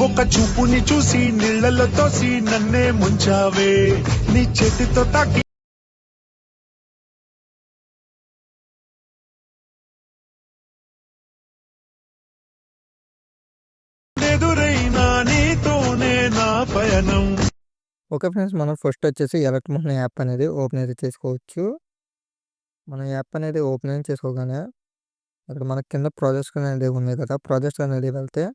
ఒక చూపుని చూసి నీళ్లలో తోసి నన్నే ముంచావే నీ చేతితో తాకి ఎదురైనా నీతోనే నా పయనం. ఓకే ఫ్రెండ్స్, మనం ఫస్ట్ వచ్చేసి ఎలర్ట్ మోషన్ యాప్ అనేది ఓపెన్ అయితే చేసుకోవచ్చు. మనం యాప్ అనేది ఓపెన్ చేసుకోగానే అక్కడ మనకి కింద ప్రాజెక్ట్స్ అనేది ఉన్నాయి కదా, ప్రాజెక్ట్స్ అనేది వెళ్తే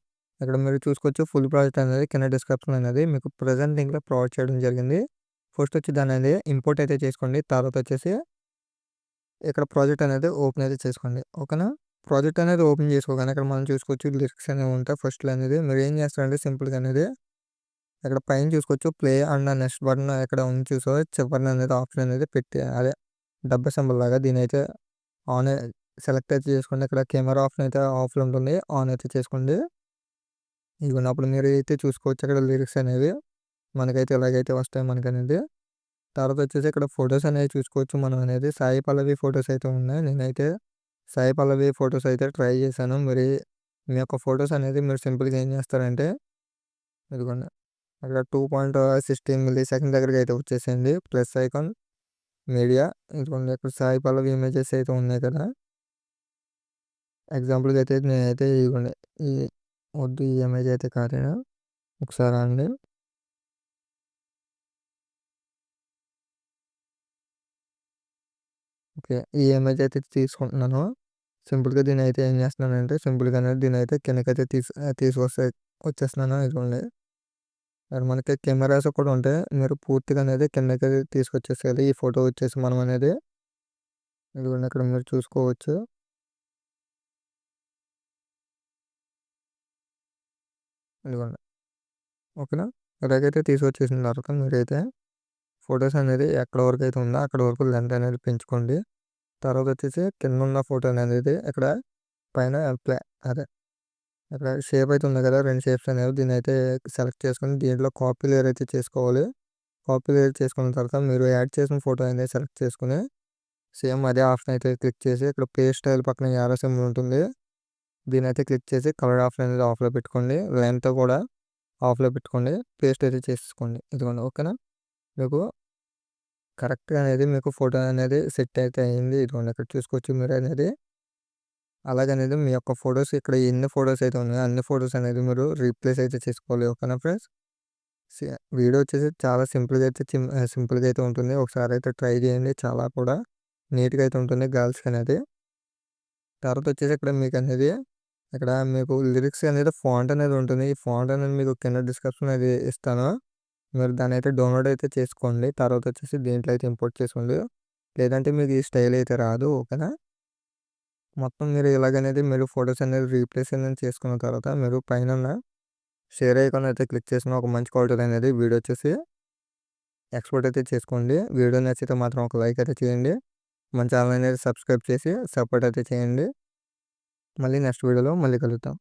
ఇక్కడ మీరు చూసుకోవచ్చు ఫుల్ ప్రాజెక్ట్ అనేది కింద డిస్క్రిప్షన్ అనేది మీకు ప్రజెంట్ లింక్లో ప్రొవైడ్ చేయడం జరిగింది. ఫస్ట్ వచ్చి దాని అనేది ఇంపోర్ట్ అయితే చేసుకోండి. తర్వాత వచ్చేసి ఇక్కడ ప్రాజెక్ట్ అనేది ఓపెన్ అయితే చేసుకోండి. ఓకేనా, ప్రాజెక్ట్ అనేది ఓపెన్ చేసుకోగానే ఇక్కడ మనం చూసుకోవచ్చు లిరిక్స్ అనేవి ఉంటాయి. ఫస్ట్లో అనేది మీరు ఏం చేస్తారంటే సింపుల్గా అనేది ఇక్కడ పైన చూసుకోవచ్చు ప్లే అండ్ నెక్స్ట్ బటన్ ఇక్కడ ఉంది చూసో చివరిన అనేది ఆప్షన్ అనేది పెట్టి అదే డబ్బా సింబల్ లాగా దీని అయితే ఆన్ సెలెక్ట్ అయితే చేసుకోండి. ఇక్కడ కెమెరా ఆప్షన్ అయితే ఆఫ్లో ఉంటుంది, ఆన్ అయితే చేసుకోండి. ఇదిగోండి అప్పుడు మీరు అయితే చూసుకోవచ్చు అక్కడ లిరిక్స్ అనేవి మనకైతే ఎలాగైతే వస్తాయి మనకనేది. తర్వాత వచ్చేసి ఇక్కడ ఫొటోస్ అనేవి చూసుకోవచ్చు మనం అనేది సాయి పల్లవి ఫొటోస్ అయితే ఉన్నాయి. నేనైతే సాయి పల్లవి ఫొటోస్ అయితే ట్రై చేశాను. మరి మీ యొక్క ఫొటోస్ అనేది మీరు సింపుల్గా ఏం చేస్తారంటే ఇదిగోండి అక్కడ 2.16 మిల్లీ సెకండ్ దగ్గరికి అయితే వచ్చేసింది ప్లస్ ఐకాన్ మీడియా. ఇదిగోండి ఇక్కడ సాయి పల్లవి ఇమేజెస్ అయితే ఉన్నాయి కదా, ఎగ్జాంపుల్గా అయితే నేనైతే ఇదిగోండి ఈ వద్దు ఈ ఇమేజ్ అయితే కాదు, ఒకసారి అండి ఓకే ఈ ఇమేజ్ అయితే తీసుకుంటున్నాను. సింపుల్గా దీని అయితే ఏం చేస్తున్నానంటే సింపుల్గా అనేది దీని అయితే కిందకైతే వచ్చేస్తున్నాను. ఇదిగోండి ఇక్కడ మనకి కెమెరాస్ కూడా ఉంటాయి, మీరు పూర్తిగా అనేది కిందకి తీసుకొచ్చేసేయాలి ఈ ఫోటో వచ్చేసి మనం అనేది. ఇదిగోండి ఇక్కడ మీరు చూసుకోవచ్చు. ఇదిగోండి ఓకేనా, ఇలాగైతే తీసుకొచ్చేసిన తర్వాత మీరైతే ఫొటోస్ అనేది ఎక్కడ వరకు అయితే ఉందో అక్కడ వరకు లెంత్ అనేది పెంచుకోండి. తర్వాత వచ్చేసి కింద ఉన్న ఫోటో అనేది ఇక్కడ పైన అదే ఇక్కడ షేప్ అయితే ఉంది కదా, రెండు షేప్స్ అనేవి దీన్ని అయితే సెలెక్ట్ చేసుకొని దీంట్లో కాపీ లేయర్ అయితే చేసుకోవాలి. కాపీ లేయర్ చేసుకున్న తర్వాత మీరు యాడ్ చేసిన ఫోటో అనేది సెలెక్ట్ చేసుకుని సేమ్ అదే ఆప్షన్ అయితే క్లిక్ చేసి ఇక్కడ పేస్ట్ స్టైల్ పక్కన యారో సింబల్ ఉంటుంది, దీని అయితే క్లిక్ చేసి కలర్ ఆప్షన్ అనేది ఆఫ్లో పెట్టుకోండి, లెంత్ కూడా ఆఫ్లో పెట్టుకోండి, పేస్ట్ అయితే చేసుకోండి. ఇదిగోండి ఓకేనా, మీకు కరెక్ట్గా అనేది మీకు ఫోటో అనేది సెట్ అయితే అయింది. ఇదిగోండి ఇక్కడ చూసుకోవచ్చు మీరు అనేది. అలాగనేది మీ యొక్క ఫొటోస్ ఇక్కడ ఎన్ని ఫొటోస్ అయితే ఉన్నాయో అన్ని ఫొటోస్ అనేది మీరు రీప్లేస్ అయితే చేసుకోవాలి. ఓకేనా ఫ్రెండ్స్, వీడియో వచ్చేసి చాలా సింపుల్గా అయితే ఉంటుంది. ఒకసారి అయితే ట్రై చేయండి, చాలా కూడా నీట్గా అయితే ఉంటుంది గర్ల్స్కి అనేది. తర్వాత వచ్చేసి ఇక్కడ మీకు అనేది ఇక్కడ మీకు లిరిక్స్ అనేది ఫాంట్ అనేది ఉంటుంది. ఈ ఫాంట్ అనేది మీకు కింద డిస్క్రిప్షన్ అనేది ఇస్తాను, మీరు దాన్ని అయితే డౌన్లోడ్ అయితే చేసుకోండి. తర్వాత వచ్చేసి దీంట్లో అయితే ఇంపోర్ట్ చేసుకోండి, లేదంటే మీకు ఈ స్టైల్ అయితే రాదు. ఓకేనా, మొత్తం మీరు ఇలాగనేది మీరు ఫొటోస్ అనేది రీప్లేస్ అనేది చేసుకున్న తర్వాత మీరు పైన షేర్ ఐకాన్ అయితే క్లిక్ చేసిన ఒక మంచి క్వాలిటీ అనేది వీడియో వచ్చేసి ఎక్స్పోర్ట్ అయితే చేసుకోండి. వీడియో నచ్చితే మాత్రం ఒక లైక్ అయితే చేయండి, మన ఛానల్ అనేది సబ్స్క్రైబ్ చేసి సపోర్ట్ అయితే చేయండి. మళ్ళీ నెక్స్ట్ వీడియోలో మళ్ళీ కలుద్దాం.